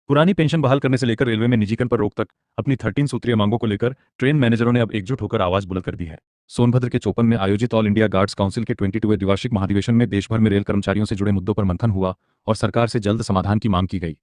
पुरानी पेंशन बहाल करने से लेकर रेलवे में निजीकरण पर रोक तक अपनी 13 सूत्रीय मांगों को लेकर ट्रेन मैनेजरों ने अब एकजुट होकर आवाज बुलंद कर दी है। सोनभद्र के चोपन में आयोजित ऑल इंडिया गार्ड्स काउंसिल के 22वें द्विवार्षिक महाधिवेशन में देश भर में रेल कर्मचारियों से जुड़े मुद्दों पर मंथन हुआ और सरकार से जल्द समाधान की मांग की गई।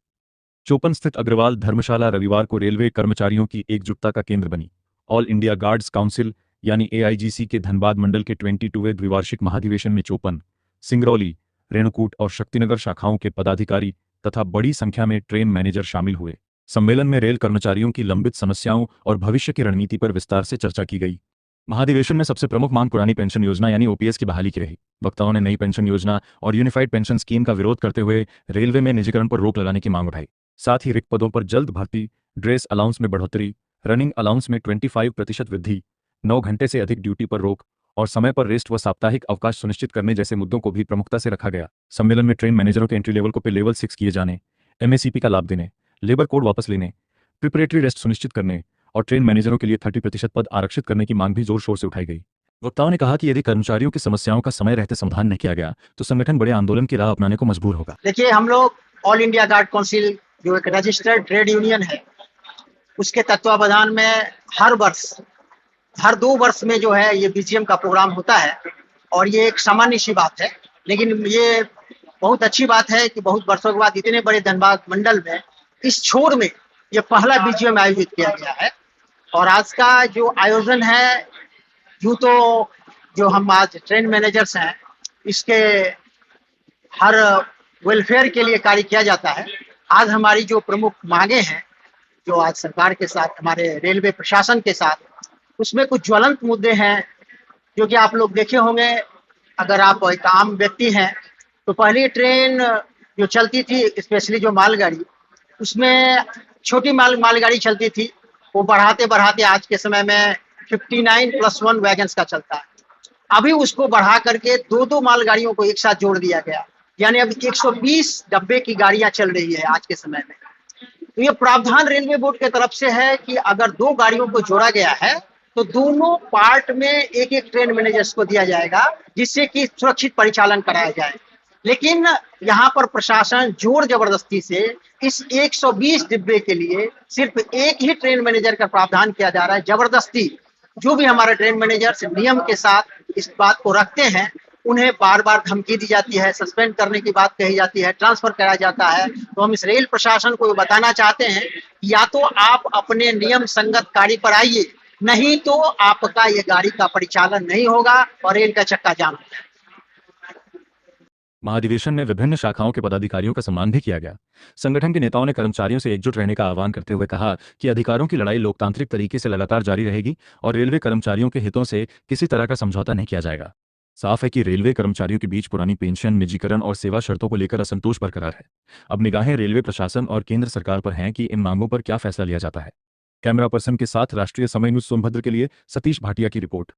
चोपन स्थित अग्रवाल धर्मशाला रविवार को रेलवे कर्मचारियों की एकजुटता का केंद्र बनी। ऑल इंडिया गार्ड्स काउंसिल यानी AIGC के धनबाद मंडल के 22वें द्विवार्षिक महाधिवेशन में चोपन, सिंगरौली, रेणुकूट और शक्तिनगर शाखाओं के पदाधिकारी तथा बड़ी संख्या में ट्रेन मैनेजर शामिल हुए। सम्मेलन में रेल कर्मचारियों की लंबित समस्याओं और भविष्य की रणनीति पर विस्तार से चर्चा की गई। महाधिवेशन में सबसे प्रमुख मांग पुरानी पेंशन योजना यानी OPS की बहाली की रही। वक्ताओं ने नई पेंशन योजना और यूनिफाइड पेंशन स्कीम का विरोध करते हुए रेलवे में निजीकरण पर रोक लगाने की मांग उठाई। साथ ही रिक्त पदों पर जल्द भर्ती, ड्रेस अलाउंस में बढ़ोतरी, रनिंग अलाउंस में 25% वृद्धि, 9 घंटे से अधिक ड्यूटी पर रोक और समय पर रेस्ट व साप्ताहिक अवकाश सुनिश्चित करने जैसे मुद्दों को भी प्रमुखता से रखा गया। सम्मेलन में ट्रेन मैनेजरों के एंट्री लेवल को पे लेवल 6 किए जाने, MACP का लाभ देने, लेबर कोड वापस लेने, प्रिपरेटरी रेस्ट सुनिश्चित करने और ट्रेन मैनेजरों के लिए 30% पद आरक्षित करने की मांग भी जोर शोर से उठाई गई। वक्ताओं ने कहा कि यदि कर्मचारियों की समस्याओं का समय रहते समाधान नहीं किया गया तो संगठन बड़े आंदोलन की राह अपनाने को मजबूर होगा। देखिए, हम लोग ऑल इंडिया गार्ड काउंसिल जो एक रजिस्टर्ड ट्रेड यूनियन है, उसके तत्वावधान में हर 2 वर्ष में जो है ये BGM का प्रोग्राम होता है और ये एक सामान्य सी बात है। लेकिन ये बहुत अच्छी बात है कि बहुत वर्षों के बाद इतने बड़े धनबाद मंडल में इस छोर में ये पहला BGM आयोजित किया गया है। और आज का जो आयोजन है, यूँ तो जो हम आज ट्रेन मैनेजर्स हैं, इसके हर वेलफेयर के लिए कार्य किया जाता है। आज हमारी जो प्रमुख मांगे हैं, जो आज सरकार के साथ, हमारे रेलवे प्रशासन के साथ, उसमें कुछ ज्वलंत मुद्दे हैं जो कि आप लोग देखे होंगे। अगर आप एक आम व्यक्ति हैं तो पहले ट्रेन जो चलती थी, स्पेशली जो मालगाड़ी, उसमें छोटी मालगाड़ी चलती थी, वो बढ़ाते बढ़ाते आज के समय में 59+1 वैगन्स का चलता है। अभी उसको बढ़ा करके 2-2 मालगाड़ियों को एक साथ जोड़ दिया गया, यानी अब 120 डब्बे की गाड़ियां चल रही है आज के समय में। तो ये प्रावधान रेलवे बोर्ड की तरफ से है कि अगर 2 गाड़ियों को जोड़ा गया है तो दोनों पार्ट में एक ट्रेन मैनेजर्स को दिया जाएगा, जिससे कि सुरक्षित परिचालन कराया जाए। लेकिन यहाँ पर प्रशासन जोर जबरदस्ती से इस 120 डिब्बे के लिए सिर्फ एक ही ट्रेन मैनेजर का प्रावधान किया जा रहा है। जबरदस्ती जो भी हमारे ट्रेन मैनेजर्स नियम के साथ इस बात को रखते हैं, उन्हें बार बार धमकी दी जाती है, सस्पेंड करने की बात कही जाती है, ट्रांसफर कराया जाता है। तो हम इस रेल प्रशासन को बताना चाहते हैं, या तो आप अपने नियम संगत कार्य पर आइए, नहीं तो आपका ये गाड़ी का परिचालन नहीं होगा और रेल का चक्का जाम होगा। महाधिवेशन में विभिन्न शाखाओं के पदाधिकारियों का सम्मान भी किया गया। संगठन के नेताओं ने कर्मचारियों से एकजुट रहने का आह्वान करते हुए कहा कि अधिकारों की लड़ाई लोकतांत्रिक तरीके से लगातार जारी रहेगी और रेलवे कर्मचारियों के हितों से किसी तरह का समझौता नहीं किया जाएगा। साफ है कि रेलवे कर्मचारियों के बीच पुरानी पेंशन, निजीकरण और सेवा शर्तों को लेकर असंतोष बरकरार है। अब निगाहें रेलवे प्रशासन और केंद्र सरकार पर हैं कि इन मांगों पर क्या फैसला लिया जाता है। कैमरा पर्सन के साथ राष्ट्रीय समय न्यूज सोनभद्र के लिए सतीश भाटिया की रिपोर्ट।